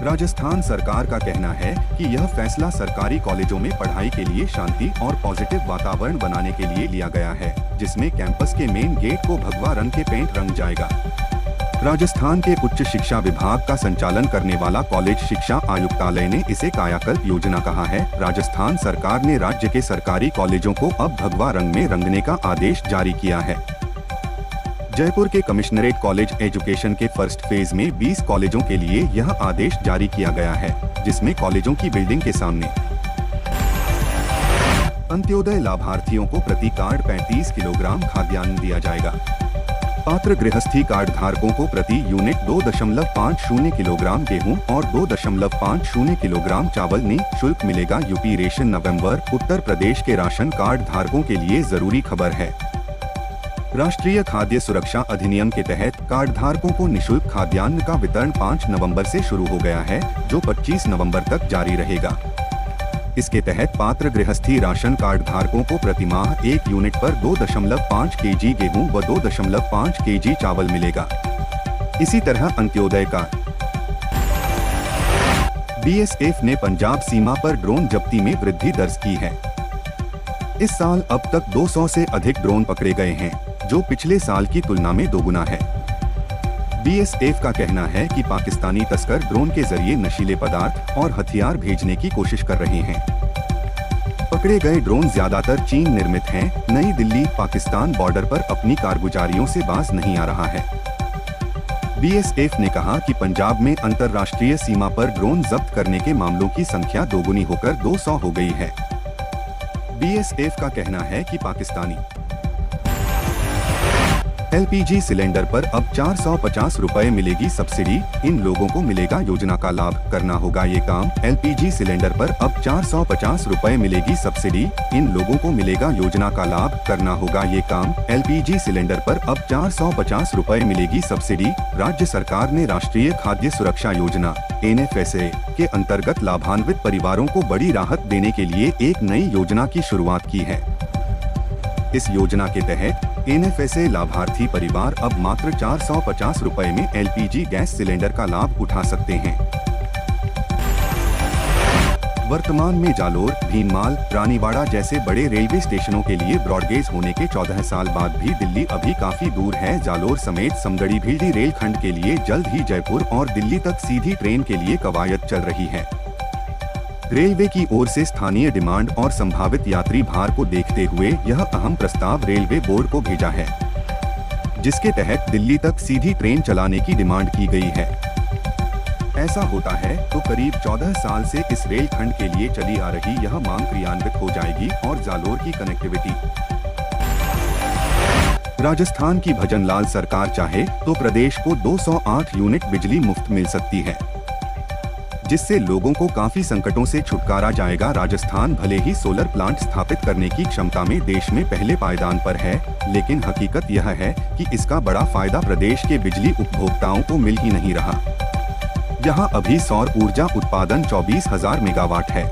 राजस्थान सरकार का कहना है कि यह फैसला सरकारी कॉलेजों में पढ़ाई के लिए शांति और पॉजिटिव वातावरण बनाने के लिए लिया गया है, जिसमें कैंपस के मेन गेट को भगवा रंग के पेंट रंग जाएगा। राजस्थान के उच्च शिक्षा विभाग का संचालन करने वाला कॉलेज शिक्षा आयुक्तालय ने इसे कायाकल्प योजना कहा है। राजस्थान सरकार ने राज्य के सरकारी कॉलेजों को अब भगवा रंग में रंगने का आदेश जारी किया है। जयपुर के कमिश्नरेट कॉलेज एजुकेशन के फर्स्ट फेज में 20 कॉलेजों के लिए यह आदेश जारी किया गया है, जिसमें कॉलेजों की बिल्डिंग के सामने अंत्योदय लाभार्थियों को प्रति कार्ड 35 किलोग्राम खाद्यान्न दिया जाएगा। पात्र गृहस्थी कार्ड धारकों को प्रति यूनिट 2.50 किलोग्राम गेहूं और 2.50 किलोग्राम चावल निःशुल्क मिलेगा। यूपी रेशन नवंबर। उत्तर प्रदेश के राशन कार्ड धारकों के लिए जरूरी खबर है। राष्ट्रीय खाद्य सुरक्षा अधिनियम के तहत कार्ड धारकों को निःशुल्क खाद्यान्न का वितरण 5 नवंबर से शुरू हो गया है, जो 25 नवंबर तक जारी रहेगा। इसके तहत पात्र गृहस्थी राशन कार्ड धारकों को प्रति माह 1 यूनिट पर 2.5 केजी गेहूं व 2.5 केजी चावल मिलेगा। इसी तरह अंत्योदय कार्ड। बीएसएफ ने पंजाब सीमा पर ड्रोन जब्ती में वृद्धि दर्ज की है। इस साल अब तक 200 से अधिक ड्रोन पकड़े गए हैं, जो पिछले साल की तुलना में दोगुना है। बीएसएफ का कहना है कि पाकिस्तानी तस्कर ड्रोन के जरिए नशीले पदार्थ और हथियार भेजने की कोशिश कर रहे हैं। पकड़े गए ड्रोन ज्यादातर चीन निर्मित हैं। नई दिल्ली पाकिस्तान बॉर्डर पर अपनी कारगुजारियों से बाज नहीं आ रहा है। बीएसएफ ने कहा कि पंजाब में अंतर्राष्ट्रीय सीमा पर ड्रोन जब्त करने के मामलों की संख्या दोगुनी होकर 200 हो गई है। बीएसएफ का कहना है कि पाकिस्तानी एलपीजी सिलेंडर पर अब 450 रुपए मिलेगी सब्सिडी। इन लोगों को मिलेगा योजना का लाभ, करना होगा ये काम। एलपीजी सिलेंडर पर अब 450 रुपए मिलेगी सब्सिडी। इन लोगों को मिलेगा योजना का लाभ, करना होगा ये काम। एलपीजी सिलेंडर पर अब 450 रुपए मिलेगी सब्सिडी। राज्य सरकार ने राष्ट्रीय खाद्य सुरक्षा योजना NFSA के अंतर्गत लाभान्वित परिवारों को बड़ी राहत देने के लिए एक नई योजना की शुरुआत की है। इस योजना के तहत NFSA लाभार्थी परिवार अब मात्र 450 रुपए में एलपीजी गैस सिलेंडर का लाभ उठा सकते हैं। वर्तमान में जालोर, भीनमाल, रानीवाड़ा जैसे बड़े रेलवे स्टेशनों के लिए ब्रॉडगेज होने के 14 साल बाद भी दिल्ली अभी काफी दूर है। जालोर समेत समदड़ी भीलडी रेलखंड के लिए जल्द ही जयपुर और दिल्ली तक सीधी ट्रेन के लिए कवायद चल रही है। रेलवे की ओर से स्थानीय डिमांड और संभावित यात्री भार को देखते हुए यह अहम प्रस्ताव रेलवे बोर्ड को भेजा है, जिसके तहत दिल्ली तक सीधी ट्रेन चलाने की डिमांड की गई है। ऐसा होता है तो करीब 14 साल से इस रेलखंड के लिए चली आ रही यह मांग क्रियान्वित हो जाएगी और जालोर की कनेक्टिविटी। राजस्थान की भजनलाल सरकार चाहे तो प्रदेश को 208 यूनिट बिजली मुफ्त मिल सकती है, जिससे लोगों को काफी संकटों से छुटकारा जाएगा। राजस्थान भले ही सोलर प्लांट स्थापित करने की क्षमता में देश में पहले पायदान पर है, लेकिन हकीकत यह है कि इसका बड़ा फायदा प्रदेश के बिजली उपभोक्ताओं को मिल ही नहीं रहा। यहां अभी सौर ऊर्जा उत्पादन 24,000 मेगावाट है।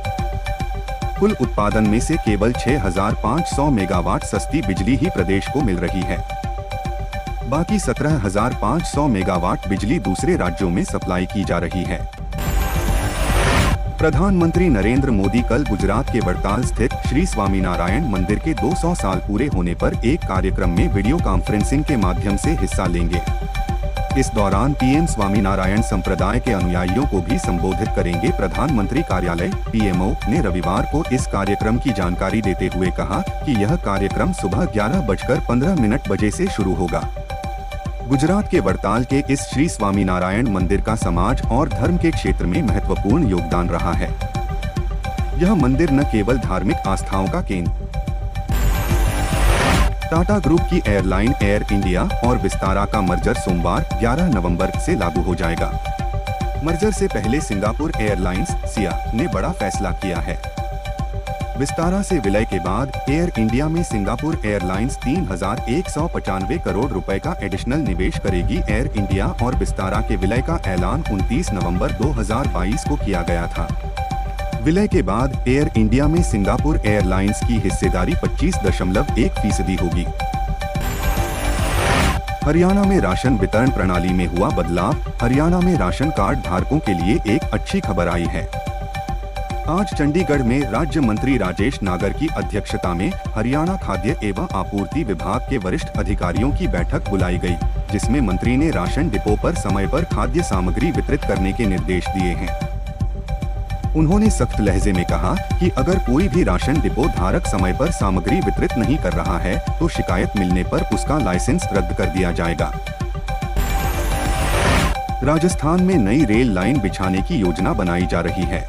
कुल उत्पादन में से केवल 6,500 मेगावाट सस्ती बिजली ही प्रदेश को मिल रही है। बाकी 17,500 मेगावाट बिजली दूसरे राज्यों में सप्लाई की जा रही है। प्रधानमंत्री नरेंद्र मोदी कल गुजरात के वड़ताल स्थित श्री स्वामीनारायण मंदिर के 200 साल पूरे होने पर एक कार्यक्रम में वीडियो कॉन्फ्रेंसिंग के माध्यम से हिस्सा लेंगे। इस दौरान पीएम स्वामीनारायण संप्रदाय के अनुयायियों को भी संबोधित करेंगे। प्रधानमंत्री कार्यालय PMO ने रविवार को इस कार्यक्रम की जानकारी देते हुए कहा कि यह कार्यक्रम सुबह 11:15 बजे से शुरू होगा। गुजरात के वड़ताल के इस श्री स्वामीनारायण मंदिर का समाज और धर्म के क्षेत्र में महत्वपूर्ण योगदान रहा है। यह मंदिर न केवल धार्मिक आस्थाओं का केंद्र। टाटा ग्रुप की एयरलाइन एयर इंडिया और विस्तारा का मर्जर सोमवार 11 नवंबर से लागू हो जाएगा। मर्जर से पहले सिंगापुर एयरलाइंस (सिया) ने बड़ा फैसला किया है। विस्तारा से विलय के बाद एयर इंडिया में सिंगापुर एयरलाइंस 3,195 करोड़ रुपए का एडिशनल निवेश करेगी। एयर इंडिया और विस्तारा के विलय का ऐलान 29 नवंबर 2022 को किया गया था। विलय के बाद एयर इंडिया में सिंगापुर एयरलाइंस की हिस्सेदारी 25.1% होगी। हरियाणा में राशन वितरण प्रणाली में हुआ बदलाव। हरियाणा में राशन कार्ड धारकों के लिए एक अच्छी खबर आई है। आज चंडीगढ़ में राज्य मंत्री राजेश नागर की अध्यक्षता में हरियाणा खाद्य एवं आपूर्ति विभाग के वरिष्ठ अधिकारियों की बैठक बुलाई गई, जिसमें मंत्री ने राशन डिपो पर समय पर खाद्य सामग्री वितरित करने के निर्देश दिए हैं। उन्होंने सख्त लहजे में कहा कि अगर कोई भी राशन डिपो धारक समय पर सामग्री वितरित नहीं कर रहा है तो शिकायत मिलने पर उसका लाइसेंस रद्द कर दिया जाएगा। राजस्थान में नई रेल लाइन बिछाने की योजना बनाई जा रही है।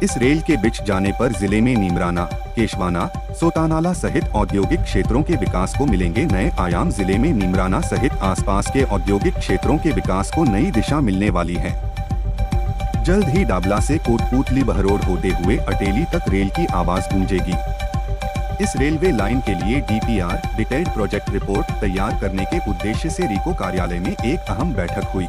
इस रेल के बिछ जाने पर जिले में नीमराना, केशवाना, सोतानाला सहित औद्योगिक क्षेत्रों के विकास को मिलेंगे नए आयाम। जिले में नीमराना सहित आसपास के औद्योगिक क्षेत्रों के विकास को नई दिशा मिलने वाली है। जल्द ही डाबला से कोटपूतली बहरोड होते हुए अटेली तक रेल की आवाज गूंजेगी। इस रेलवे लाइन के लिए डिटेल्ड प्रोजेक्ट रिपोर्ट तैयार करने के उद्देश्य से रीको कार्यालय में एक अहम बैठक हुई।